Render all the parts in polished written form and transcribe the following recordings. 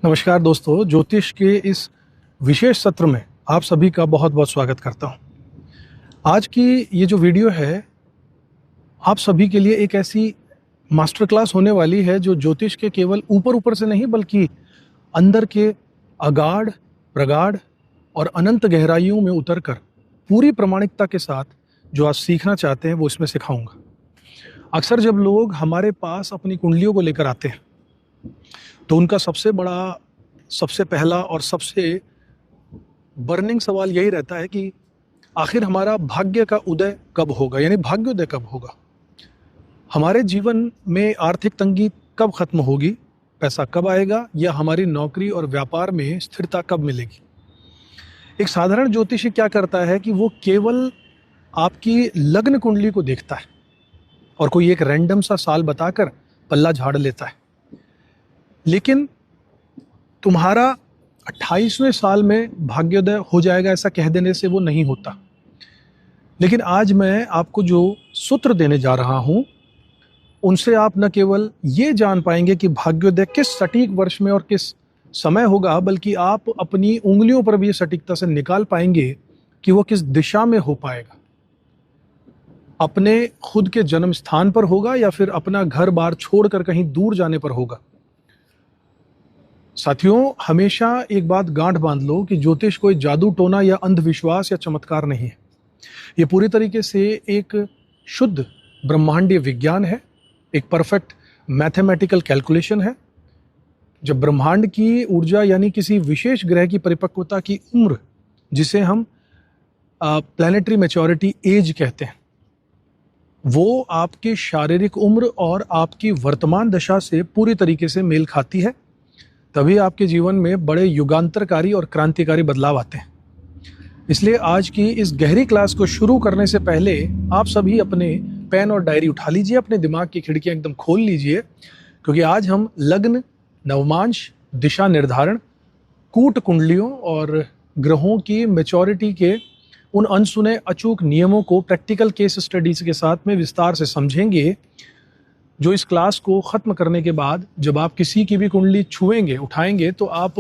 नमस्कार दोस्तों, ज्योतिष के इस विशेष सत्र में आप सभी का बहुत बहुत स्वागत करता हूं। आज की ये जो वीडियो है आप सभी के लिए एक ऐसी मास्टर क्लास होने वाली है जो ज्योतिष के केवल ऊपर ऊपर से नहीं बल्कि अंदर के अगाढ़, प्रगाढ़ और अनंत गहराइयों में उतरकर पूरी प्रामाणिकता के साथ जो आप सीखना चाहते हैं वो इसमें सिखाऊंगा। अक्सर जब लोग हमारे पास अपनी कुंडलियों को लेकर आते हैं तो उनका सबसे बड़ा, सबसे पहला और सबसे बर्निंग सवाल यही रहता है कि आखिर हमारा भाग्य का उदय कब होगा, यानी भाग्योदय कब होगा। हमारे जीवन में आर्थिक तंगी कब खत्म होगी, पैसा कब आएगा, या हमारी नौकरी और व्यापार में स्थिरता कब मिलेगी। एक साधारण ज्योतिषी क्या करता है कि वो केवल आपकी लग्न कुंडली को देखता है और कोई एक रैंडम सा साल बताकर पल्ला झाड़ लेता है। लेकिन तुम्हारा 28वें साल में भाग्योदय हो जाएगा ऐसा कह देने से वो नहीं होता। लेकिन आज मैं आपको जो सूत्र देने जा रहा हूं उनसे आप न केवल ये जान पाएंगे कि भाग्योदय किस सटीक वर्ष में और किस समय होगा, बल्कि आप अपनी उंगलियों पर भी ये सटीकता से निकाल पाएंगे कि वो किस दिशा में हो पाएगा। अपने खुद के जन्म स्थान पर होगा या फिर अपना घर बार छोड़कर कहीं दूर जाने पर होगा। साथियों, हमेशा एक बात गांठ बांध लो कि ज्योतिष कोई जादू टोना या अंधविश्वास या चमत्कार नहीं है। ये पूरी तरीके से एक शुद्ध ब्रह्मांडीय विज्ञान है, एक परफेक्ट मैथमेटिकल कैलकुलेशन है। जब ब्रह्मांड की ऊर्जा यानी किसी विशेष ग्रह की परिपक्वता की उम्र, जिसे हम प्लैनेटरी मैच्योरिटी एज कहते हैं, वो आपकी शारीरिक उम्र और आपकी वर्तमान दशा से पूरी तरीके से मेल खाती है, तभी आपके जीवन में बड़े युगांतरकारी और क्रांतिकारी बदलाव आते हैं। इसलिए आज की इस गहरी क्लास को शुरू करने से पहले आप सभी अपने पेन और डायरी उठा लीजिए, अपने दिमाग की खिड़कियां एकदम खोल लीजिए, क्योंकि आज हम लग्न, नवमांश, दिशा निर्धारण, कूट कुंडलियों और ग्रहों की मैच्योरिटी के उन अनसुने अचूक नियमों को प्रैक्टिकल केस स्टडीज के साथ में विस्तार से समझेंगे, जो इस क्लास को ख़त्म करने के बाद जब आप किसी की भी कुंडली छुएंगे, उठाएंगे, तो आप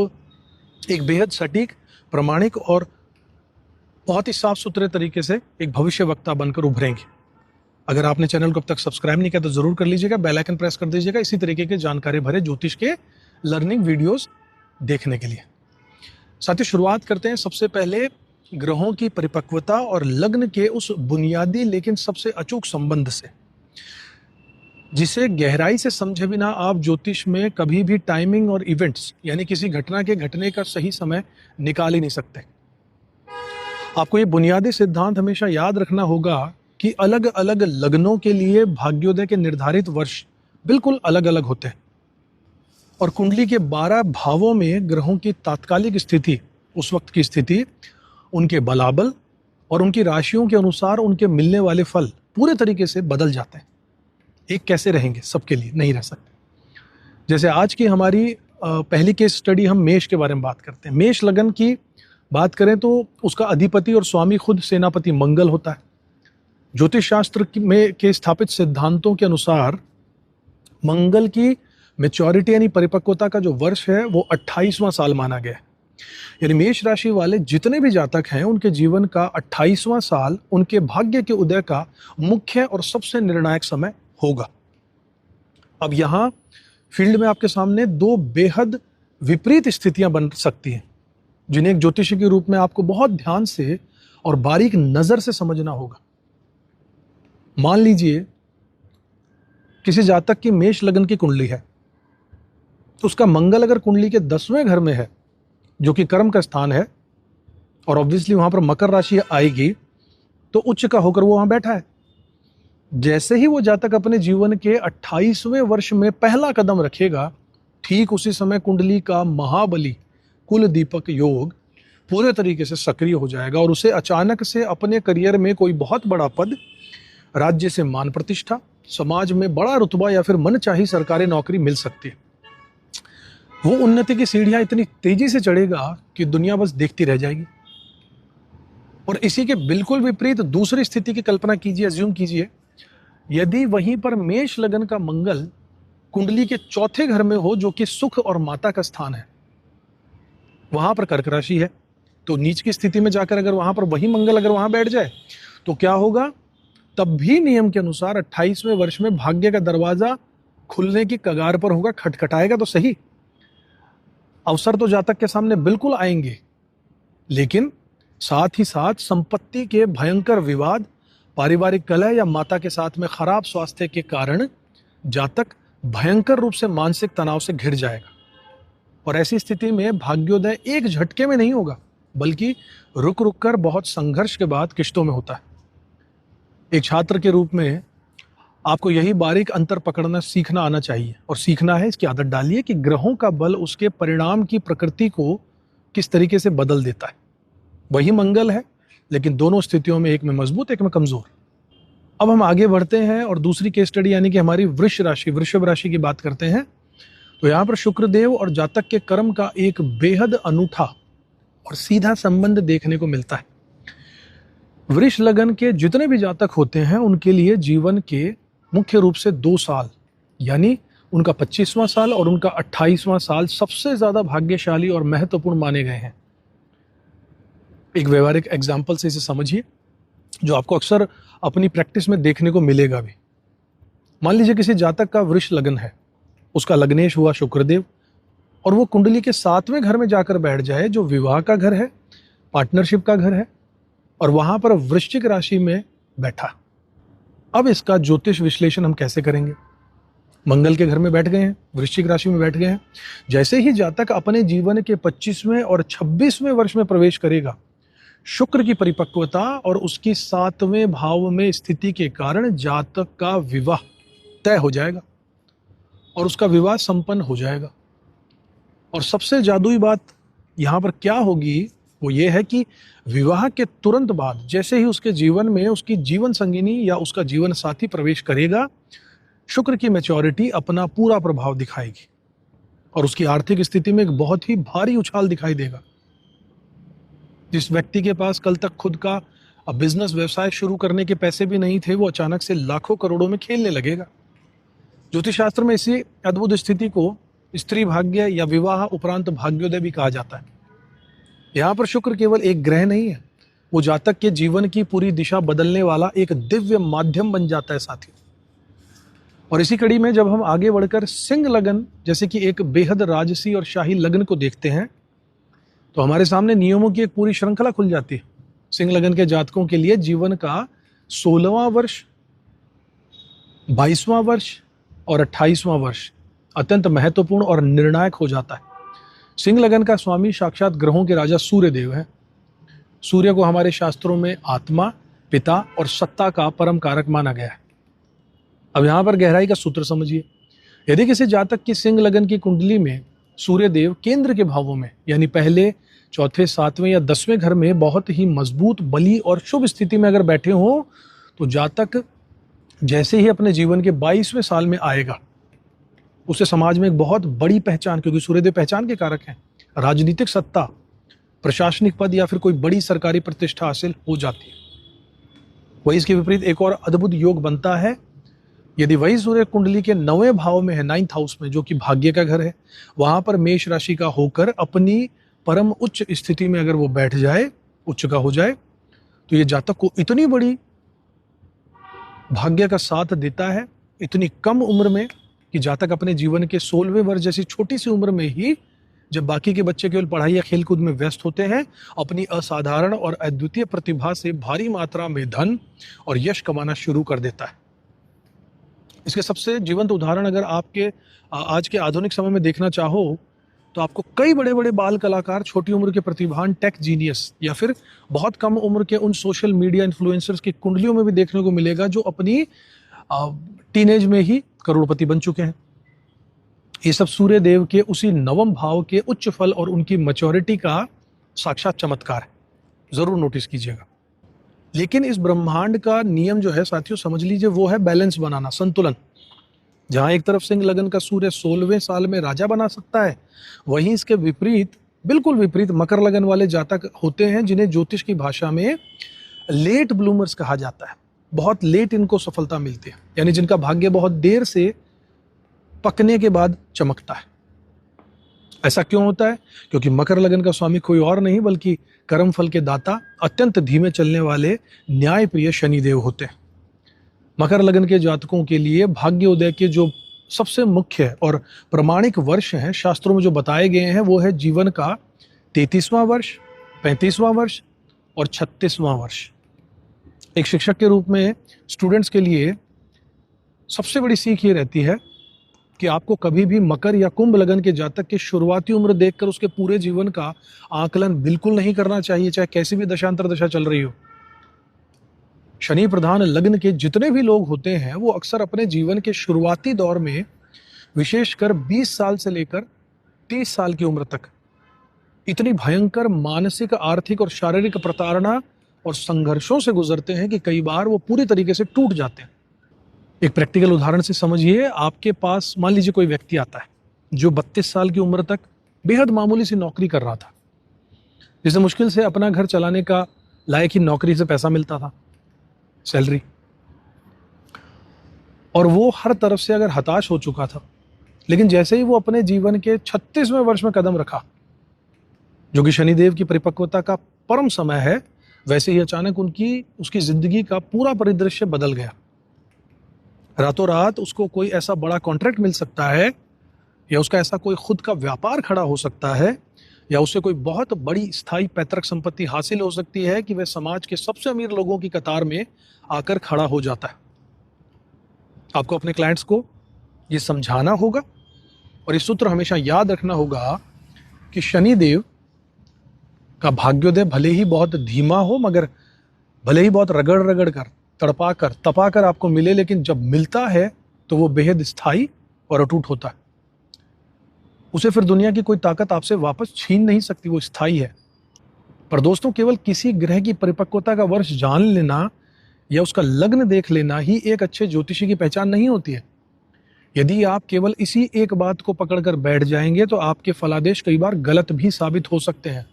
एक बेहद सटीक, प्रामाणिक और बहुत ही साफ सुथरे तरीके से एक भविष्यवक्ता बनकर उभरेंगे। अगर आपने चैनल को अब तक सब्सक्राइब नहीं किया तो ज़रूर कर लीजिएगा, बेल आइकन प्रेस कर दीजिएगा इसी तरीके के जानकारी भरे ज्योतिष के लर्निंग वीडियोस देखने के लिए। साथ ही शुरुआत करते हैं सबसे पहले ग्रहों की परिपक्वता और लग्न के उस बुनियादी लेकिन सबसे अचूक संबंध से, जिसे गहराई से समझे बिना आप ज्योतिष में कभी भी टाइमिंग और इवेंट्स यानी किसी घटना के घटने का सही समय निकाल ही नहीं सकते। आपको ये बुनियादी सिद्धांत हमेशा याद रखना होगा कि अलग अलग लग्नों के लिए भाग्योदय के निर्धारित वर्ष बिल्कुल अलग अलग होते हैं और कुंडली के 12 भावों में ग्रहों की तात्कालिक स्थिति, उस वक्त की स्थिति, उनके बलाबल और उनकी राशियों के अनुसार उनके मिलने वाले फल पूरे तरीके से बदल जाते हैं। एक कैसे रहेंगे, सबके लिए नहीं रह सकते। जैसे आज की हमारी पहली केस स्टडी, हम मेष के बारे में बात करते हैं। मेष लगन की बात करें तो उसका अधिपति और स्वामी खुद सेनापति मंगल होता है। ज्योतिष शास्त्र में के स्थापित सिद्धांतों के अनुसार मंगल की मैच्योरिटी यानी परिपक्वता का जो वर्ष है वो 28वां साल माना गया है। यानी मेष राशि वाले जितने भी जातक हैं उनके जीवन का 28वां साल उनके भाग्य के उदय का मुख्य और सबसे निर्णायक समय होगा। अब यहाँ फील्ड में आपके सामने दो बेहद विपरीत स्थितियां बन सकती हैं, जिन्हें एक ज्योतिषी के रूप में आपको बहुत ध्यान से और बारीक नजर से समझना होगा। मान लीजिए किसी जातक की मेष लगन की कुंडली है, तो उसका मंगल अगर कुंडली के 10वें घर में है, जो कि कर्म का स्थान है, और ऑब्वियसली वहां पर मकर राशि आएगी, तो उच्च का होकर वो वहां बैठा है। जैसे ही वो जातक अपने जीवन के 28वें वर्ष में पहला कदम रखेगा, ठीक उसी समय कुंडली का महाबली कुल दीपक योग पूरे तरीके से सक्रिय हो जाएगा और उसे अचानक से अपने करियर में कोई बहुत बड़ा पद, राज्य से मान प्रतिष्ठा, समाज में बड़ा रुतबा या फिर मनचाही सरकारी नौकरी मिल सकती है। वो उन्नति की सीढ़ियां इतनी तेजी से चढ़ेगा कि दुनिया बस देखती रह जाएगी। और इसी के बिल्कुल विपरीत दूसरी स्थिति की कल्पना कीजिए, अज्यूम कीजिए, यदि वहीं पर मेष लगन का मंगल कुंडली के 4थे घर में हो, जो कि सुख और माता का स्थान है, वहां पर कर्क राशि है, तो नीच की स्थिति में जाकर अगर वहां पर वही मंगल अगर वहां बैठ जाए तो क्या होगा, तब भी नियम के अनुसार 28वें वर्ष में भाग्य का दरवाजा खुलने की कगार पर होगा, खटखटाएगा तो सही। अवसर तो जातक के सामने बिल्कुल आएंगे, लेकिन साथ ही साथ संपत्ति के भयंकर विवाद, पारिवारिक कलह या माता के साथ में खराब स्वास्थ्य के कारण जातक भयंकर रूप से मानसिक तनाव से घिर जाएगा। और ऐसी स्थिति में भाग्योदय एक झटके में नहीं होगा, बल्कि रुक रुक कर बहुत संघर्ष के बाद किश्तों में होता है। एक छात्र के रूप में आपको यही बारीक अंतर पकड़ना सीखना आना चाहिए, और सीखना है, इसकी आदत डालिए कि ग्रहों का बल उसके परिणाम की प्रकृति को किस तरीके से बदल देता है। वही मंगल है, लेकिन दोनों स्थितियों में एक में मजबूत एक में कमजोर। अब हम आगे बढ़ते हैं और दूसरी केस स्टडी यानी कि हमारी वृषभ राशि की बात करते हैं। तो यहाँ पर शुक्रदेव और जातक के कर्म का एक बेहद अनूठा और सीधा संबंध देखने को मिलता है। वृष लगन के जितने भी जातक होते हैं उनके लिए जीवन के मुख्य रूप से 2 साल यानी उनका 25वां साल और उनका 28वां साल सबसे ज्यादा भाग्यशाली और महत्वपूर्ण माने गए हैं। एक व्यवहारिक एग्जाम्पल से इसे समझिए, जो आपको अक्सर अपनी प्रैक्टिस में देखने को मिलेगा भी। मान लीजिए किसी जातक का वृष लगन है, उसका लग्नेश हुआ शुक्रदेव, और वो कुंडली के 7वें घर में जाकर बैठ जाए, जो विवाह का घर है, पार्टनरशिप का घर है, और वहां पर वृश्चिक राशि में बैठा। अब इसका ज्योतिष विश्लेषण हम कैसे करेंगे? मंगल के घर में बैठ गए हैं, वृश्चिक राशि में बैठ गए हैं। जैसे ही जातक अपने जीवन के 25वें और 26वें वर्ष में प्रवेश करेगा, शुक्र की परिपक्वता और उसकी 7वें भाव में स्थिति के कारण जातक का विवाह तय हो जाएगा और उसका विवाह संपन्न हो जाएगा। और सबसे जादुई बात यहाँ पर क्या होगी, वो ये है कि विवाह के तुरंत बाद जैसे ही उसके जीवन में उसकी जीवन संगिनी या उसका जीवन साथी प्रवेश करेगा, शुक्र की मैच्योरिटी अपना पूरा प्रभाव दिखाएगी और उसकी आर्थिक स्थिति में एक बहुत ही भारी उछाल दिखाई देगा। जिस व्यक्ति के पास कल तक खुद का बिजनेस व्यवसाय शुरू करने के पैसे भी नहीं थे, वो अचानक से लाखों करोड़ों में खेलने लगेगा। ज्योतिष शास्त्र में इसी अद्भुत स्थिति को स्त्री भाग्य या विवाह उपरांत भाग्योदय भी कहा जाता है। यहाँ पर शुक्र केवल एक ग्रह नहीं है, वो जातक के जीवन की पूरी दिशा बदलने वाला एक दिव्य माध्यम बन जाता है साथी। और इसी कड़ी में जब हम आगे बढ़कर सिंह लगन जैसे कि एक बेहद राजसी और शाही लगन को देखते हैं, तो हमारे सामने नियमों की एक पूरी श्रृंखला खुल जाती है। सिंह लगन के जातकों के लिए जीवन का 16वां वर्ष, 22वां वर्ष और 28वां वर्ष अत्यंत महत्वपूर्ण और निर्णायक हो जाता है। सिंह लगन का स्वामी साक्षात ग्रहों के राजा सूर्य देव है। सूर्य को हमारे शास्त्रों में आत्मा, पिता और सत्ता का परम कारक माना गया है। अब यहां पर गहराई का सूत्र समझिए। यदि किसी जातक की सिंह लगन की कुंडली में सूर्य देव केंद्र के भावों में यानी पहले, चौथे, 7वें या 10वें घर में बहुत ही मजबूत, बली और शुभ स्थिति में अगर बैठे हो, तो जातक जैसे ही अपने जीवन के 22वें साल में आएगा, उसे समाज में एक बहुत बड़ी पहचान, क्योंकि सूर्यदेव पहचान के कारक हैं, राजनीतिक सत्ता, प्रशासनिक पद या फिर कोई बड़ी सरकारी प्रतिष्ठा हासिल हो जाती है। वही इसके विपरीत एक और अद्भुत योग बनता है। यदि वही सूर्य कुंडली के 9वें भाव में है, 9th हाउस में, जो कि भाग्य का घर है, वहां पर मेष राशि का होकर अपनी परम उच्च स्थिति में अगर वो बैठ जाए, उच्च का हो जाए, तो ये जातक को इतनी बड़ी भाग्य का साथ देता है, इतनी कम उम्र में, कि जातक अपने जीवन के 16वें वर्ष जैसी छोटी सी उम्र में ही, जब बाकी के बच्चे केवल पढ़ाई या खेलकूद में व्यस्त होते हैं, अपनी असाधारण और अद्वितीय प्रतिभा से भारी मात्रा में धन और यश कमाना शुरू कर देता है। इसके सबसे जीवंत उदाहरण अगर आपके आज के आधुनिक समय में देखना चाहो, तो आपको कई बड़े बड़े बाल कलाकार, छोटी उम्र के प्रतिभान, टेक जीनियस या फिर बहुत कम उम्र के उन सोशल मीडिया इन्फ्लुएंसर्स की कुंडलियों में भी देखने को मिलेगा, जो अपनी टीनेज में ही करोड़पति बन चुके हैं। ये सब सूर्य देव के उसी 9वें भाव के उच्च फल और उनकी मैच्योरिटी का साक्षात चमत्कार है। जरूर नोटिस कीजिएगा। लेकिन इस ब्रह्मांड का नियम जो है साथियों, समझ लीजिए, वो है बैलेंस बनाना, संतुलन। जहां एक तरफ सिंह लगन का सूर्य 16वें साल में राजा बना सकता है, वहीं इसके विपरीत, बिल्कुल विपरीत, मकर लगन वाले जातक होते हैं, जिन्हें ज्योतिष की भाषा में लेट ब्लूमर्स कहा जाता है। बहुत लेट इनको सफलता मिलती है, यानी जिनका भाग्य बहुत देर से पकने के बाद चमकता है। ऐसा क्यों होता है? क्योंकि मकर लगन का स्वामी कोई और नहीं बल्कि कर्म फल के दाता, अत्यंत धीमे चलने वाले न्यायप्रिय शनिदेव होते हैं। मकर लगन के जातकों के लिए भाग्योदय के जो सबसे मुख्य और प्रमाणिक वर्ष हैं, शास्त्रों में जो बताए गए हैं, वो है जीवन का 33वां वर्ष, 35वां वर्ष और 36वां वर्ष। एक शिक्षक के रूप में स्टूडेंट्स के लिए सबसे बड़ी सीख ये रहती है कि आपको कभी भी मकर या कुंभ लगन के जातक की शुरुआती उम्र देखकर उसके पूरे जीवन का आकलन बिल्कुल नहीं करना चाहिए, चाहे कैसी भी दशांतर दशा चल रही हो। शनि प्रधान लग्न के जितने भी लोग होते हैं वो अक्सर अपने जीवन के शुरुआती दौर में, विशेषकर 20 साल से लेकर 30 साल की उम्र तक, इतनी भयंकर मानसिक, आर्थिक और शारीरिक प्रताड़ना और संघर्षों से गुजरते हैं कि कई बार वो पूरी तरीके से टूट जाते हैं। एक प्रैक्टिकल उदाहरण से समझिए, आपके पास मान लीजिए कोई व्यक्ति आता है जो 32 साल की उम्र तक बेहद मामूली सी नौकरी कर रहा था, जिसे मुश्किल से अपना घर चलाने का लायक ही नौकरी से पैसा मिलता था, सैलरी, और वो हर तरफ से अगर हताश हो चुका था। लेकिन जैसे ही वो अपने जीवन के 36वें वर्ष में कदम रखा, जो कि शनिदेव की परिपक्वता का परम समय है, वैसे ही अचानक उसकी जिंदगी का पूरा परिदृश्य बदल गया। रातों रात उसको कोई ऐसा बड़ा कॉन्ट्रैक्ट मिल सकता है, या उसका ऐसा कोई खुद का व्यापार खड़ा हो सकता है, या उसे कोई बहुत बड़ी स्थायी पैतृक संपत्ति हासिल हो सकती है कि वह समाज के सबसे अमीर लोगों की कतार में आकर खड़ा हो जाता है। आपको अपने क्लाइंट्स को ये समझाना होगा और ये सूत्र हमेशा याद रखना होगा कि शनिदेव का भाग्योदय भले ही बहुत धीमा हो, मगर भले ही बहुत रगड़ रगड़ कर, तड़पा कर, तपा कर आपको मिले, लेकिन जब मिलता है तो वो बेहद स्थायी और अटूट होता है। उसे फिर दुनिया की कोई ताकत आपसे वापस छीन नहीं सकती, वो स्थायी है। पर दोस्तों, केवल किसी ग्रह की परिपक्वता का वर्ष जान लेना या उसका लग्न देख लेना ही एक अच्छे ज्योतिषी की पहचान नहीं होती है। यदि आप केवल इसी एक बात को पकड़कर बैठ जाएंगे तो आपके फलादेश कई बार गलत भी साबित हो सकते हैं।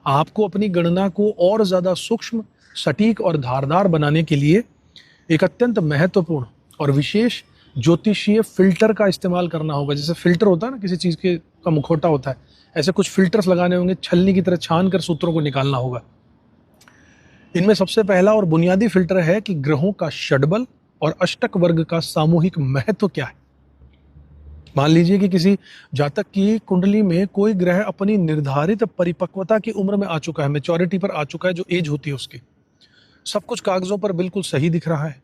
आपको अपनी गणना को और ज्यादा सूक्ष्म, सटीक और धारदार बनाने के लिए एक अत्यंत महत्वपूर्ण और विशेष ज्योतिषीय फिल्टर का इस्तेमाल करना होगा। जैसे फिल्टर होता है ना, किसी चीज के का मुखौटा होता है, ऐसे कुछ फिल्टर्स लगाने होंगे, छलनी की तरह छान कर सूत्रों को निकालना होगा। इनमें सबसे पहला और बुनियादी फिल्टर है कि ग्रहों का षडबल और अष्टक वर्ग का सामूहिक महत्व क्या है। मान लीजिए कि किसी जातक की कुंडली में कोई ग्रह अपनी निर्धारित परिपक्वता की उम्र में आ चुका है, मैच्योरिटी पर आ चुका है, जो एज होती है उसकी, सब कुछ कागजों पर बिल्कुल सही दिख रहा है,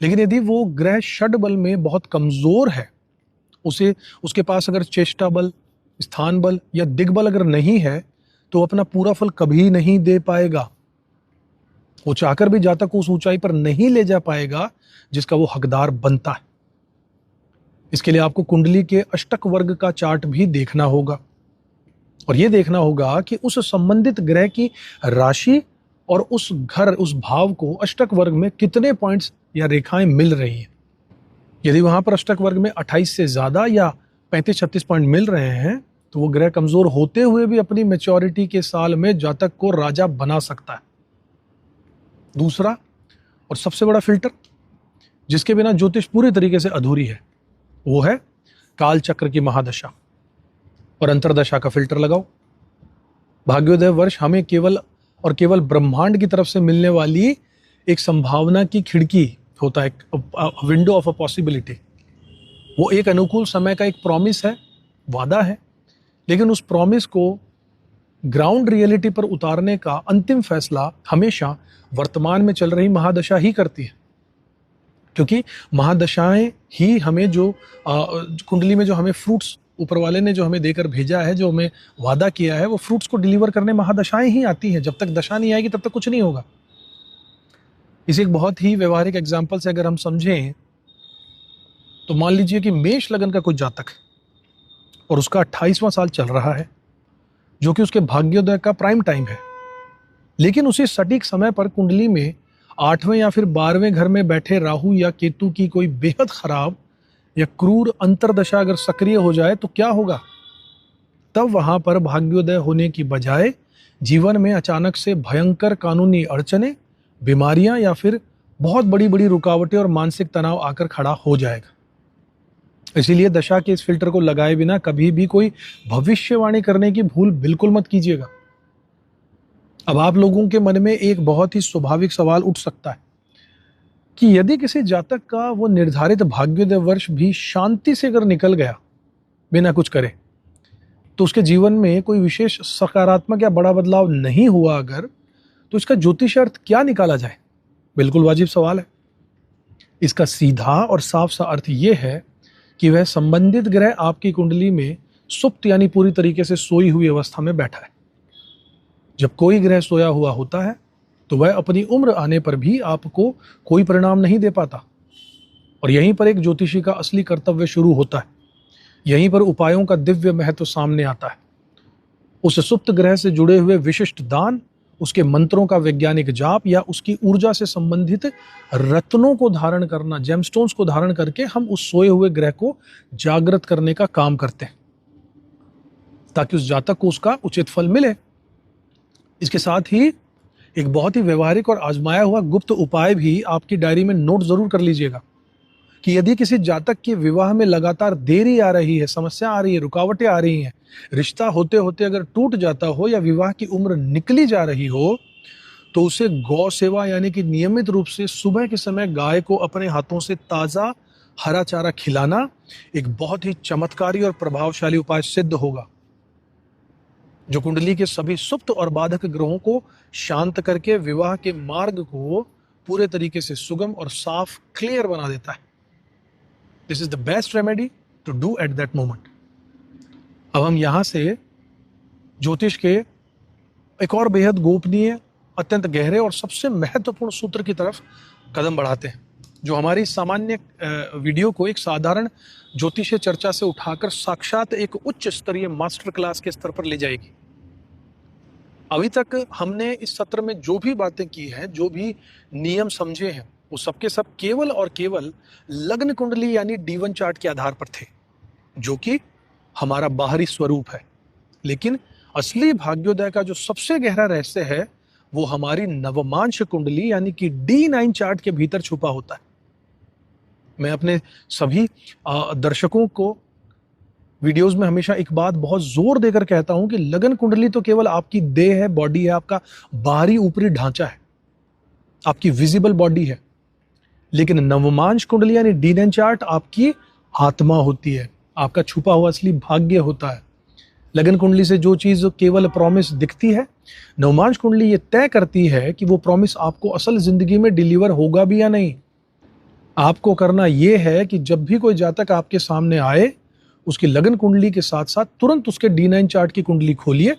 लेकिन यदि वो ग्रह षड बल में बहुत कमजोर है, उसके पास अगर चेष्टा बल, स्थान बल या दिग्बल अगर नहीं है, तो अपना पूरा फल कभी नहीं दे पाएगा। वो चाहकर भी जातक को उस ऊंचाई पर नहीं ले जा पाएगा जिसका वो हकदार बनता है। इसके लिए आपको कुंडली के अष्टक वर्ग का चार्ट भी देखना होगा और यह देखना होगा कि उस संबंधित ग्रह की राशि और उस भाव को अष्टक वर्ग में कितने पॉइंट्स या रेखाएं मिल रही हैं। यदि वहां पर अष्टक वर्ग में 28 से ज्यादा या 35-36 पॉइंट मिल रहे हैं, तो वो ग्रह कमजोर होते हुए भी अपनी मैच्योरिटी के साल में जातक को राजा बना सकता है। दूसरा और सबसे बड़ा फिल्टर, जिसके बिना ज्योतिष पूरी तरीके से अधूरी है, वो है काल चक्र की महादशा और अंतरदशा का फिल्टर लगाओ। भाग्योदय वर्ष हमें केवल और केवल ब्रह्मांड की तरफ से मिलने वाली एक संभावना की खिड़की होता है, विंडो ऑफ अ पॉसिबिलिटी। वो एक अनुकूल समय का एक प्रॉमिस है, वादा है, लेकिन उस प्रॉमिस को ग्राउंड रियलिटी पर उतारने का अंतिम फैसला हमेशा वर्तमान में चल रही महादशा ही करती है, क्योंकि महादशाएं ही हमें जो कुंडली में जो हमें फ्रूट्स ऊपर वाले ने जो हमें देकर भेजा है, जो हमें वादा किया है, वो फ्रूट्स को डिलीवर करने महादशाएं ही आती हैं। जब तक दशा नहीं आएगी तब तक कुछ नहीं होगा। इसे एक बहुत ही व्यवहारिक एग्जाम्पल से अगर हम समझें तो मान लीजिए कि मेष लगन का कोई जातक है और उसका 28वां साल चल रहा है, जो कि उसके भाग्योदय का प्राइम टाइम है, लेकिन उसी सटीक समय पर कुंडली में 8वें या फिर 12वें घर में बैठे राहु या केतु की कोई बेहद खराब या क्रूर अंतरदशा अगर सक्रिय हो जाए तो क्या होगा? तब वहां पर भाग्योदय होने की बजाय जीवन में अचानक से भयंकर कानूनी अड़चने, बीमारियां या फिर बहुत बड़ी बड़ी रुकावटें और मानसिक तनाव आकर खड़ा हो जाएगा। इसीलिए दशा के इस फिल्टर को लगाए बिना कभी भी कोई भविष्यवाणी करने की भूल बिल्कुल मत कीजिएगा। अब आप लोगों के मन में एक बहुत ही स्वाभाविक सवाल उठ सकता है कि यदि किसी जातक का वो निर्धारित भाग्योदय वर्ष भी शांति से अगर निकल गया बिना कुछ करे, तो उसके जीवन में कोई विशेष सकारात्मक या बड़ा बदलाव नहीं हुआ अगर, तो इसका ज्योतिष अर्थ क्या निकाला जाए? बिल्कुल वाजिब सवाल है। इसका सीधा और साफ सा अर्थ यह है कि वह संबंधित ग्रह आपकी कुंडली में सुप्त यानी पूरी तरीके से सोई हुई अवस्था में बैठा है। जब कोई ग्रह सोया हुआ होता है तो वह अपनी उम्र आने पर भी आपको कोई परिणाम नहीं दे पाता, और यहीं पर एक ज्योतिषी का असली कर्तव्य शुरू होता है। यहीं पर उपायों का दिव्य महत्व सामने आता है। उस सुप्त ग्रह से जुड़े हुए विशिष्ट दान, उसके मंत्रों का वैज्ञानिक जाप या उसकी ऊर्जा से संबंधित रत्नों को धारण करना, जेमस्टोन्स को धारण करके हम उस सोए हुए ग्रह को जागृत करने का काम करते हैं, ताकि उस जातक को उसका उचित फल मिले। इसके साथ ही एक बहुत ही व्यवहारिक और आजमाया हुआ गुप्त उपाय भी आपकी डायरी में नोट जरूर कर लीजिएगा कि यदि किसी जातक के विवाह में लगातार देरी आ रही है, समस्या आ रही है, रुकावटें आ रही हैं, रिश्ता होते होते अगर टूट जाता हो या विवाह की उम्र निकली जा रही हो, तो उसे गौ सेवा यानी कि नियमित रूप से सुबह के समय गाय को अपने हाथों से ताजा हरा चारा खिलाना एक बहुत ही चमत्कारी और प्रभावशाली उपाय सिद्ध होगा, जो कुंडली के सभी सुप्त और बाधक ग्रहों को शांत करके विवाह के मार्ग को पूरे तरीके से सुगम और साफ क्लियर बना देता है। This is the best remedy to do at that moment. अब हम यहां से ज्योतिष के एक और बेहद गोपनीय, अत्यंत गहरे और सबसे महत्वपूर्ण सूत्र की तरफ कदम बढ़ाते हैं, जो हमारी सामान्य वीडियो को एक साधारण ज्योतिषीय चर्चा से उठाकर साक्षात एक उच्च स्तरीय मास्टर क्लास के स्तर पर ले जाएगी। अभी तक हमने इस सत्र में जो भी बातें की हैं, जो भी नियम समझे हैं, वो सबके सब केवल और केवल लग्न कुंडली यानी D1 चार्ट के आधार पर थे, जो कि हमारा बाहरी स्वरूप है। लेकिन असली भाग्योदय का जो सबसे गहरा रहस्य है वो हमारी नवमांश कुंडली यानी कि D9 चार्ट के भीतर छुपा होता है। मैं अपने सभी दर्शकों को वीडियोस में हमेशा एक बात बहुत जोर देकर कहता हूं कि लगन कुंडली तो केवल आपकी देह है, बॉडी है, आपका बाहरी ऊपरी ढांचा है, आपकी विजिबल बॉडी है। लेकिन नवमांश कुंडली यानी D9 चार्ट आपकी आत्मा होती है, आपका छुपा हुआ असली भाग्य होता है। लगन कुंडली से जो चीज केवल प्रॉमिस दिखती है, नवमांश कुंडली ये तय करती है कि वो प्रॉमिस आपको असल जिंदगी में डिलीवर होगा भी या नहीं। आपको करना यह है कि जब भी कोई जातक आपके सामने आए, उसकी लगन कुंडली के साथ साथ तुरंत उसके D9 चार्ट की कुंडली खोलिए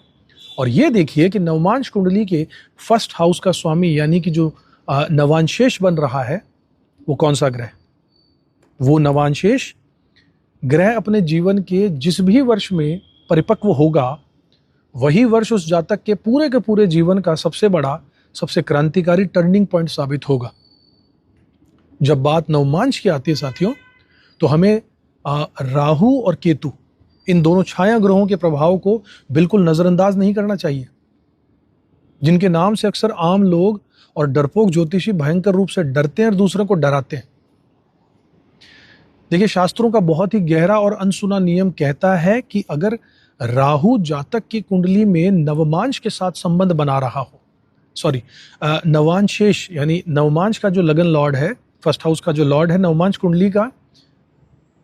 और ये देखिए कि नवमांश कुंडली के फर्स्ट हाउस का स्वामी यानी कि जो नवांशेष बन रहा है वो कौन सा ग्रह। वो नवांशेष ग्रह अपने जीवन के जिस भी वर्ष में परिपक्व होगा, वही वर्ष उस जातक के पूरे जीवन का सबसे बड़ा, सबसे क्रांतिकारी टर्निंग पॉइंट साबित होगा। जब बात नवमांश की आती है साथियों, तो हमें राहु और केतु, इन दोनों छाया ग्रहों के प्रभाव को बिल्कुल नजरअंदाज नहीं करना चाहिए, जिनके नाम से अक्सर आम लोग और डरपोक ज्योतिषी भयंकर रूप से डरते हैं और दूसरों को डराते हैं। देखिए, शास्त्रों का बहुत ही गहरा और अनसुना नियम कहता है कि अगर राहु जातक की कुंडली में नवमांश के साथ संबंध बना रहा हो, नवांशेष यानी नवमांश का जो लगन लॉर्ड है, फर्स्ट हाउस का जो लॉर्ड है नवमांश कुंडली का,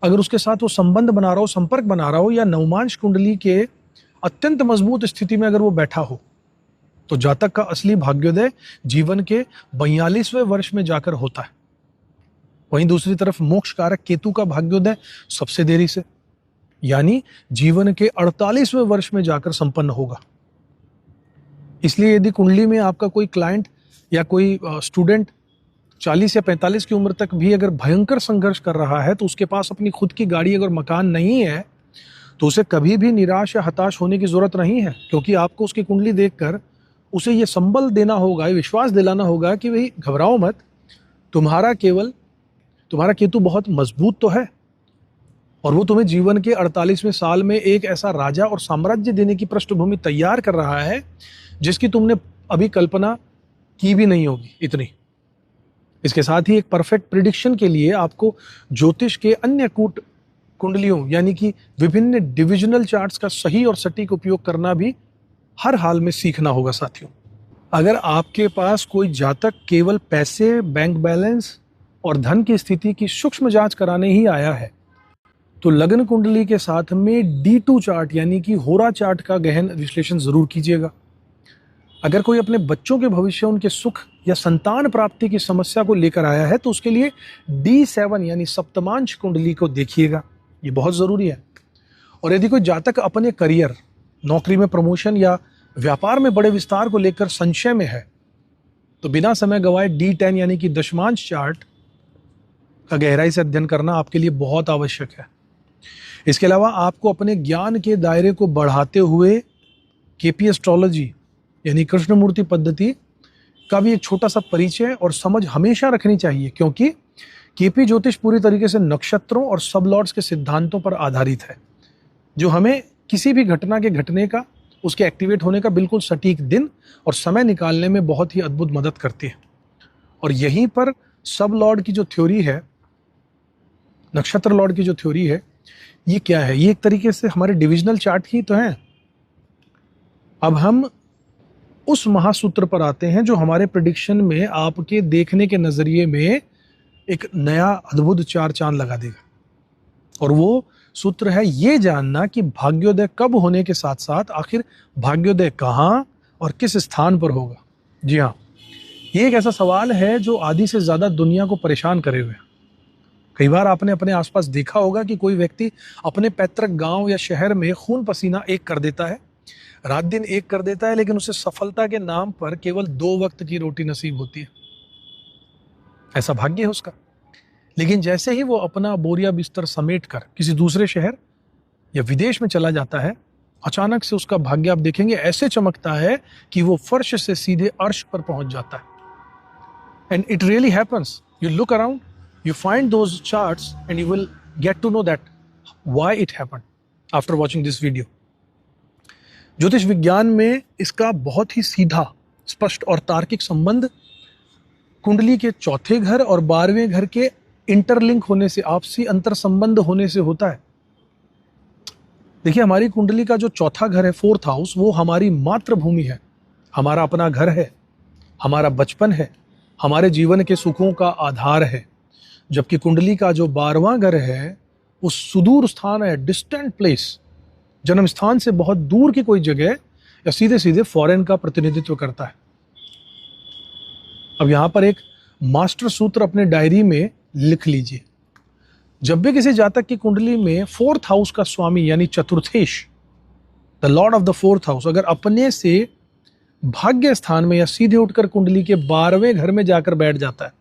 अगर उसके साथ वो संबंध बना रहा हो, संपर्क बना रहा हो, या नवमांश कुंडली के अत्यंत मजबूत स्थिति में अगर वो बैठा हो, तो जातक का असली भाग्योदय जीवन के 42वें वर्ष में जाकर होता है। वहीं दूसरी तरफ मोक्ष कारक केतु का भाग्योदय सबसे देरी से, यानी जीवन के 48वें वर्ष में जाकर संपन्न होगा। इसलिए यदि कुंडली में आपका कोई क्लाइंट या कोई स्टूडेंट 40 या 45 की उम्र तक भी अगर भयंकर संघर्ष कर रहा है, तो उसके पास अपनी खुद की गाड़ी अगर मकान नहीं है, तो उसे कभी भी निराश या हताश होने की जरूरत नहीं है, क्योंकि आपको उसकी कुंडली देखकर उसे ये संबल देना होगा, विश्वास दिलाना होगा कि भाई घबराओ मत, तुम्हारा केतु बहुत मजबूत तो है और वो तुम्हें जीवन के 48वें साल में एक ऐसा राजा और साम्राज्य देने की पृष्ठभूमि तैयार कर रहा है जिसकी तुमने अभी कल्पना की भी नहीं होगी इतनी। इसके साथ ही एक परफेक्ट प्रिडिक्शन के लिए आपको ज्योतिष के अन्य कूट कुंडलियों यानी कि विभिन्न डिविजनल चार्ट्स का सही और सटीक उपयोग करना भी हर हाल में सीखना होगा साथियों। अगर आपके पास कोई जातक केवल पैसे, बैंक बैलेंस और धन की स्थिति की सूक्ष्म जांच कराने ही आया है, तो लग्न कुंडली के साथ में D2 चार्ट यानी कि होरा चार्ट का गहन विश्लेषण जरूर कीजिएगा। अगर कोई अपने बच्चों के भविष्य, उनके सुख या संतान प्राप्ति की समस्या को लेकर आया है, तो उसके लिए D7 यानी सप्तमांश कुंडली को देखिएगा, ये बहुत जरूरी है। और यदि कोई जातक अपने करियर, नौकरी में प्रमोशन या व्यापार में बड़े विस्तार को लेकर संशय में है, तो बिना समय गवाए D10 यानी कि दशमांश चार्ट का गहराई से अध्ययन करना आपके लिए बहुत आवश्यक है। इसके अलावा आपको अपने ज्ञान के दायरे को बढ़ाते हुए KP एस्ट्रोलॉजी यानी कृष्णमूर्ति पद्धति का भी एक छोटा सा परिचय और समझ हमेशा रखनी चाहिए, क्योंकि KP ज्योतिष पूरी तरीके से नक्षत्रों और सब लॉर्ड्स के सिद्धांतों पर आधारित है, जो हमें किसी भी घटना के घटने का, उसके एक्टिवेट होने का बिल्कुल सटीक दिन और समय निकालने में बहुत ही अद्भुत मदद करती है। और यहीं पर सब लॉर्ड की जो थ्योरी है, नक्षत्र लॉर्ड की जो थ्योरी है, ये क्या है? ये एक तरीके से हमारे डिविजनल चार्ट ही तो है। अब हम उस महासूत्र पर आते हैं जो हमारे प्रेडिक्शन में आपके देखने के नजरिए में एक नया अद्भुत चार चांद लगा देगा। और वो सूत्र है ये जानना कि भाग्योदय कब होने के साथ साथ आखिर भाग्योदय कहाँ और किस स्थान पर होगा। जी हाँ, ये एक ऐसा सवाल है जो आदि से ज्यादा दुनिया को परेशान करे हुए है। कई बार आपने अपने आसपास देखा होगा कि कोई व्यक्ति अपने पैतृक गांव या शहर में खून पसीना एक कर देता है, रात दिन एक कर देता है, लेकिन उसे सफलता के नाम पर केवल 2 वक्त की रोटी नसीब होती है। ऐसा भाग्य है उसका। लेकिन जैसे ही वो अपना बोरिया बिस्तर समेट कर किसी दूसरे शहर या विदेश में चला जाता है, अचानक से उसका भाग्य आप देखेंगे ऐसे चमकता है कि वो फर्श से सीधे अर्श पर पहुंच जाता है। And it really happens. You look around, you find those charts and you will get to know that why it happened after watching this video. ज्योतिष विज्ञान में इसका बहुत ही सीधा, स्पष्ट और तार्किक संबंध कुंडली के चौथे घर और 12वें घर के इंटरलिंक होने से, आपसी अंतर संबंध होने से होता है। देखिए, हमारी कुंडली का जो चौथा घर है, 4th हाउस, वो हमारी मातृभूमि है, हमारा अपना घर है, हमारा बचपन है, हमारे जीवन के सुखों का आधार है। जबकि कुंडली का जो 12वां घर है, वो सुदूर स्थान है, डिस्टेंट प्लेस, जन्म स्थान से बहुत दूर की कोई जगह या सीधे सीधे फॉरेन का प्रतिनिधित्व करता है। अब यहां पर एक मास्टर सूत्र अपने डायरी में लिख लीजिए। जब भी किसी जातक की कुंडली में 4th हाउस का स्वामी यानी चतुर्थेश, the lord of the 4th house, अगर अपने से भाग्य स्थान में या सीधे उठकर कुंडली के 12वें घर में जाकर बैठ जाता है।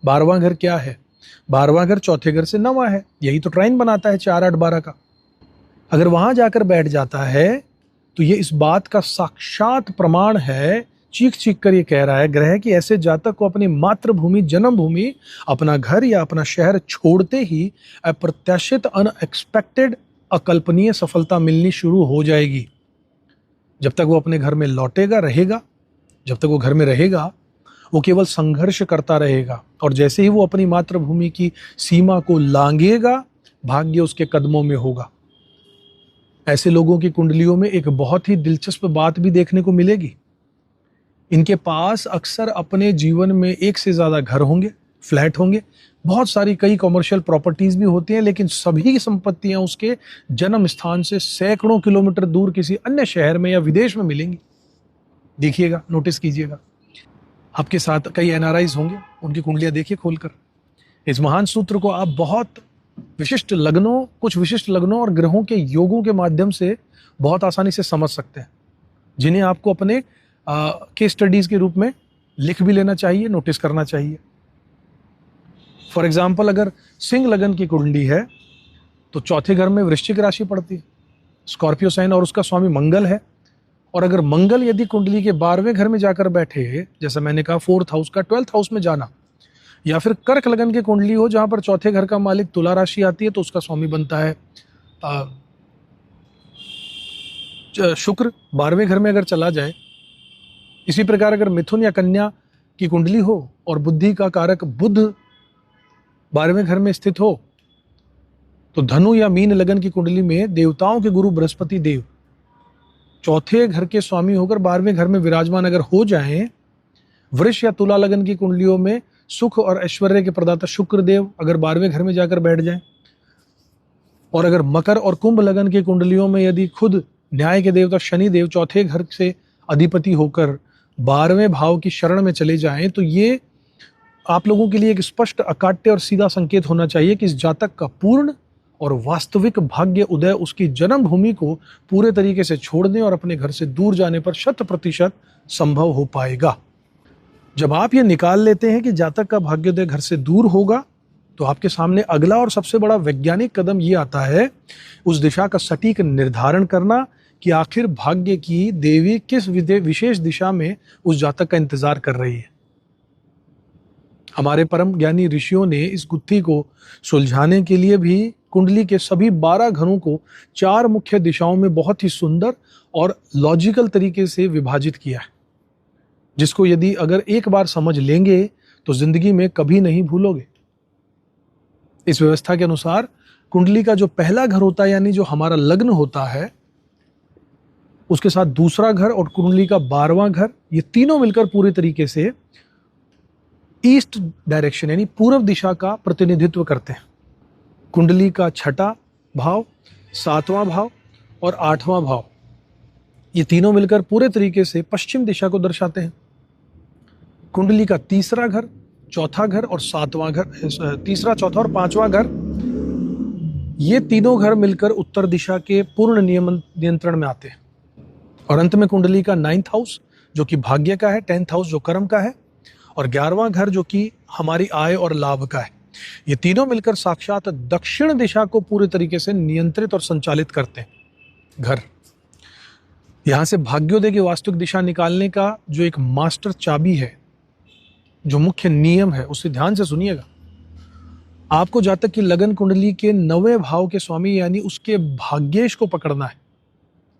12वां घर क्या है? 12वां घर चौथे घर से 9वां है, यही तो ट्राइन बनाता है 4, 8, 12 का। अगर वहां जाकर बैठ जाता है तो ये इस बात का साक्षात प्रमाण है, चीख चीख कर ये कह रहा है ग्रह कि ऐसे जातक को अपनी मातृभूमि, जन्मभूमि, अपना घर या अपना शहर छोड़ते ही अप्रत्याशित, अनएक्सपेक्टेड, अकल्पनीय सफलता मिलनी शुरू हो जाएगी। जब तक वो अपने घर में लौटेगा, रहेगा, जब तक वो घर में रहेगा, वो केवल संघर्ष करता रहेगा। और जैसे ही वो अपनी मातृभूमि की सीमा को लांघेगा, भाग्य उसके कदमों में होगा। ऐसे लोगों की कुंडलियों में एक बहुत ही दिलचस्प बात भी देखने को मिलेगी। इनके पास अक्सर अपने जीवन में एक से ज्यादा घर होंगे, फ्लैट होंगे, बहुत सारी कई कॉमर्शियल प्रॉपर्टीज भी होती हैं, लेकिन सभी संपत्तियां उसके जन्म स्थान से सैकड़ों किलोमीटर दूर किसी अन्य शहर में या विदेश में मिलेंगी। देखिएगा, नोटिस कीजिएगा। आपके साथ कई NRIs होंगे, उनकी कुंडलियां देखिए खोलकर। इस महान सूत्र को आप बहुत विशिष्ट लग्नों, कुछ विशिष्ट लग्नों और ग्रहों के योगों के माध्यम से बहुत आसानी से समझ सकते हैं, जिन्हें आपको अपने केस स्टडीज के रूप में लिख भी लेना चाहिए, नोटिस करना चाहिए। फॉर एग्जाम्पल, अगर सिंह लगन की कुंडली है तो चौथे घर में वृश्चिक राशि पड़ती है, स्कॉर्पियो साइन, और उसका स्वामी मंगल है। और अगर मंगल यदि कुंडली के 12वें घर में जाकर बैठे, जैसा मैंने कहा 4th हाउस का 12th हाउस में जाना, या फिर कर्क लगन की कुंडली हो जहां पर चौथे घर का मालिक तुला राशि आती है, तो उसका स्वामी बनता है शुक्र, 12वें घर में अगर चला जाए। इसी प्रकार अगर मिथुन या कन्या की कुंडली हो और बुद्धि का कारक बुध 12वें घर में स्थित हो, तो धनु या मीन लगन की कुंडली में देवताओं के गुरु बृहस्पति देव चौथे घर के स्वामी होकर 12वें घर में विराजमान अगर हो जाएं, वृष या तुला लगन की कुंडलियों में सुख और ऐश्वर्य के प्रदाता शुक्र देव अगर 12वें घर में जाकर बैठ जाएं, और अगर मकर और कुंभ लगन की कुंडलियों में यदि खुद न्याय के देवता शनि देव चौथे घर से अधिपति होकर 12वें भाव की शरण में चले जाएं, तो ये आप लोगों के लिए एक स्पष्ट, अकाट्य और सीधा संकेत होना चाहिए कि इस जातक का पूर्ण और वास्तविक भाग्य उदय उसकी जन्मभूमि को पूरे तरीके से छोड़ने और अपने घर से दूर जाने पर 100% संभव हो पाएगा। जब आप ये निकाल लेते हैं कि जातक का भाग्योदय घर से दूर होगा, तो आपके सामने अगला और सबसे बड़ा वैज्ञानिक कदम ये आता है उस दिशा का सटीक निर्धारण करना कि आखिर भाग्य की देवी किस विशेष दिशा में उस जातक का इंतजार कर रही है। हमारे परम ज्ञानी ऋषियों ने इस गुत्थी को सुलझाने के लिए भी कुंडली के सभी 12 घरों को 4 मुख्य दिशाओं में बहुत ही सुंदर और लॉजिकल तरीके से विभाजित किया है, जिसको यदि अगर एक बार समझ लेंगे तो जिंदगी में कभी नहीं भूलोगे। इस व्यवस्था के अनुसार कुंडली का जो पहला घर होता है, यानी जो हमारा लग्न होता है, उसके साथ दूसरा घर और कुंडली का 12वां घर, ये तीनों मिलकर पूरी तरीके से ईस्ट डायरेक्शन यानी पूर्व दिशा का प्रतिनिधित्व करते हैं। कुंडली का 6ठा भाव, 7वां भाव और 8वां भाव, ये तीनों मिलकर पूरे तरीके से पश्चिम दिशा को दर्शाते हैं। कुंडली का तीसरा घर, चौथा घर और 7वां घर, तीसरा, चौथा और 5वां घर, ये तीनों घर मिलकर उत्तर दिशा के पूर्ण नियंत्रण में आते हैं। और अंत में कुंडली का 9th हाउस जो कि भाग्य का है, 10th हाउस जो कर्म का है, और 11वां घर जो कि हमारी आय और लाभ का है। ये तीनों मिलकर साक्षात दक्षिण दिशा को पूरे तरीके से नियंत्रित और संचालित करते हैं घर। यहां से भाग्योदय की वास्तविक दिशा निकालने का जो एक मास्टर चाबी है, जो मुख्य नियम है, उसे ध्यान से सुनिएगा। आपको जातक की लगन कुंडली के 9वें भाव के स्वामी यानी उसके भाग्येश को पकड़ना है,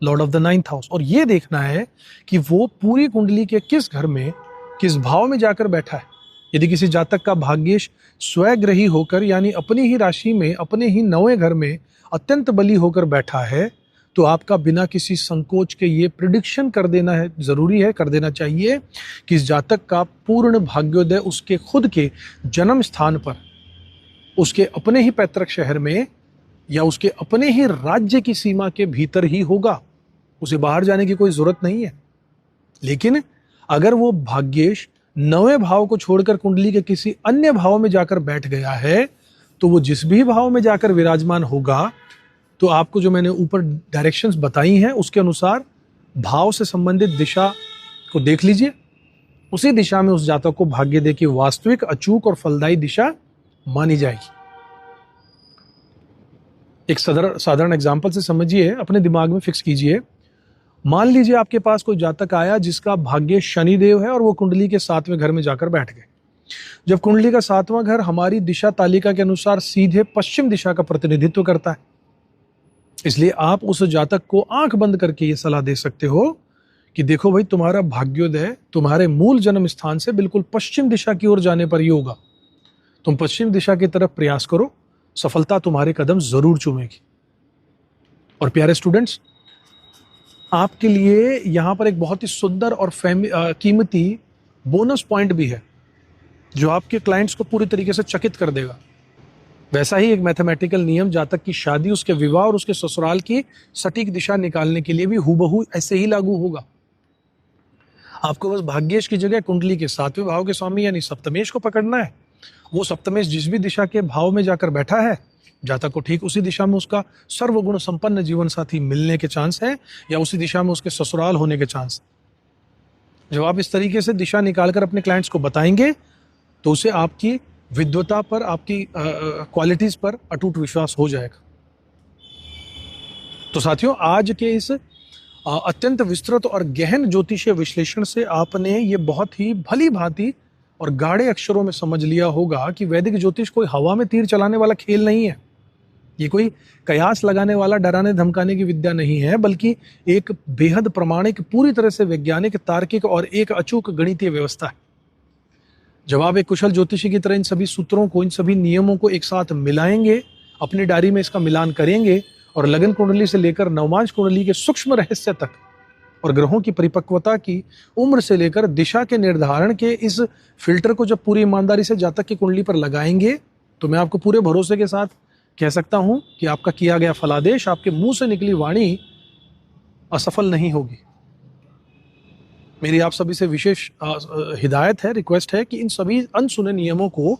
Lord of the 9th house, और ये देखना है कि वो पूरी कुंडली के किस घर में, किस भाव में जाकर बैठा है। यदि किसी जातक का भाग्येश स्वग्रही होकर यानी अपनी ही राशि में, अपने ही 9वें घर में अत्यंत बली होकर बैठा है, तो आपका बिना किसी संकोच के ये प्रिडिक्शन कर देना है, जरूरी है, कर देना चाहिए कि इस जातक का पूर्ण भाग्योदय उसके खुद के जन्म स्थान पर, उसके अपने ही पैतृक शहर में या उसके अपने ही राज्य की सीमा के भीतर ही होगा। उसे बाहर जाने की कोई जरूरत नहीं है। लेकिन अगर वो भाग्येश 9वें भाव को छोड़कर कुंडली के किसी अन्य भाव में जाकर बैठ गया है, तो वो जिस भी भाव में जाकर विराजमान होगा, तो आपको जो मैंने ऊपर डायरेक्शंस बताई हैं उसके अनुसार भाव से संबंधित दिशा को देख लीजिए। उसी दिशा में उस जातक को भाग्योदय की वास्तविक, अचूक और फलदायी दिशा मानी जाएगी। एक साधारण एग्जाम्पल से समझिए, अपने दिमाग में फिक्स कीजिए। मान लीजिए आपके पास कोई जातक आया जिसका भाग्य शनिदेव है और वो कुंडली के 7वें घर में जाकर बैठ गए। जब कुंडली का 7वां घर हमारी दिशा तालिका के अनुसार सीधे पश्चिम दिशा का प्रतिनिधित्व करता है, इसलिए आप उस जातक को आंख बंद करके ये सलाह दे सकते हो कि देखो भाई, तुम्हारा भाग्योदय तुम्हारे मूल जन्म स्थान से बिल्कुल पश्चिम दिशा की ओर जाने पर ही होगा। तुम पश्चिम दिशा की तरफ प्रयास करो, सफलता तुम्हारे कदम जरूर चूमेगी। और प्यारे स्टूडेंट्स, आपके लिए यहां पर एक बहुत ही सुंदर और कीमती बोनस पॉइंट भी है जो आपके क्लाइंट्स को पूरी तरीके से चकित कर देगा। वैसा ही एक मैथमेटिकल नियम जातक की शादी, उसके विवाह और उसके ससुराल की सटीक दिशा निकालने के लिए भी हूबहू ऐसे ही लागू होगा। आपको बस भाग्येश की जगह कुंडली के 7वें भाव के स्वामी यानी सप्तमेश को पकड़ना है। वो सप्तमेश जिस भी दिशा के भाव में जाकर बैठा है, जातक को ठीक उसी दिशा में उसका सर्वगुण संपन्न जीवन साथी मिलने के चांस है या उसी दिशा में उसके ससुराल होने के चांस। जब आप इस तरीके से दिशा निकालकर अपने क्लाइंट्स को बताएंगे तो उसे आपकी विद्वता पर, आपकी क्वालिटीज पर अटूट विश्वास हो जाएगा। तो साथियों, आज के इस अत्यंत विस्तृत और गहन ज्योतिषीय विश्लेषण से आपने ये बहुत ही भली भांति और गाढ़े अक्षरों में समझ लिया होगा कि वैदिक ज्योतिष कोई हवा में तीर चलाने वाला खेल नहीं है। ये कोई कयास लगाने वाला, डराने धमकाने की विद्या नहीं है, बल्कि एक बेहद प्रमाणिक, पूरी तरह से वैज्ञानिक, तार्किक और एक अचूक गणितीय व्यवस्था है। जब आप एक कुशल ज्योतिषी की तरह इन सभी सूत्रों को, इन सभी नियमों को एक साथ मिलाएंगे, अपनी डायरी में इसका मिलान करेंगे और लगन कुंडली से लेकर नवमांश कुंडली के सूक्ष्म रहस्य तक और ग्रहों की परिपक्वता की उम्र से लेकर दिशा के निर्धारण के इस फिल्टर को जब पूरी ईमानदारी से जातक की कुंडली पर लगाएंगे तो मैं आपको पूरे भरोसे के साथ कह सकता हूं कि आपका किया गया फलादेश, आपके मुंह से निकली वाणी असफल नहीं होगी। मेरी आप सभी से विशेष हिदायत है, रिक्वेस्ट है कि इन सभी अनसुने नियमों को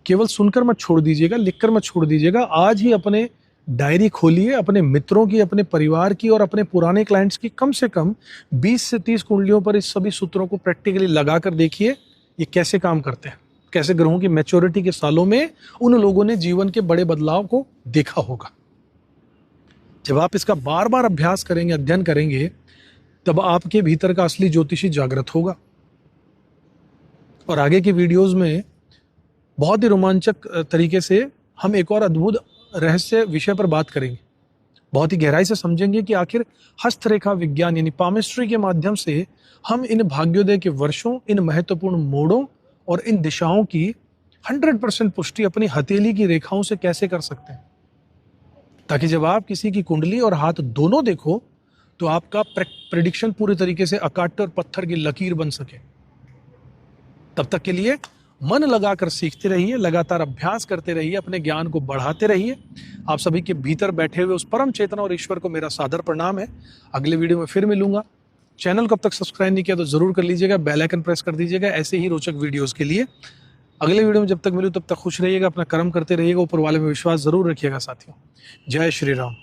केवल सुनकर मत छोड़ दीजिएगा, लिखकर मत छोड़ दीजिएगा। आज ही अपने डायरी खोलिए, अपने मित्रों की, अपने परिवार की और अपने पुराने क्लाइंट्स की कम से कम 20 से 30 कुंडलियों पर इस सभी सूत्रों को प्रैक्टिकली लगाकर देखिए ये कैसे काम करते हैं, कैसे ग्रहों की मैच्योरिटी के सालों में उन लोगों ने जीवन के बड़े बदलाव को देखा होगा। जब आप इसका बार बार अभ्यास करेंगे, अध्ययन करेंगे, तब आपके भीतर का असली ज्योतिषी जागृत होगा। और आगे की वीडियोस में बहुत ही रोमांचक तरीके से हम एक और अद्भुत रहस्य विषय पर बात करेंगे। बहुत ही गहराई से समझेंगे कि आखिर हस्तरेखा विज्ञान यानी पामिस्ट्री के माध्यम से हम इन भाग्योदय के वर्षों, इन महत्वपूर्ण मोड़ों और इन दिशाओं की 100% पुष्टि अपनी हथेली की रेखाओं से कैसे कर सकते हैं, ताकि जब आप किसी की कुंडली और हाथ दोनों देखो तो आपका प्रेडिक्शन पूरी तरीके से अकाट्य और पत्थर की लकीर बन सके। तब तक के लिए मन लगाकर सीखते रहिए, लगातार अभ्यास करते रहिए, अपने ज्ञान को बढ़ाते रहिए। आप सभी के भीतर बैठे हुए उस परम चेतना और ईश्वर को मेरा सादर प्रणाम है। अगले वीडियो में फिर मिलूंगा। चैनल को अब तक सब्सक्राइब नहीं किया तो जरूर कर लीजिएगा, बेल आइकन प्रेस कर दीजिएगा ऐसे ही रोचक वीडियोस के लिए। अगले वीडियो में जब तक मिलूं तब तक खुश रहिएगा, अपना कर्म करते रहिएगा, ऊपर वाले में विश्वास जरूर रखिएगा साथियों। जय श्री राम।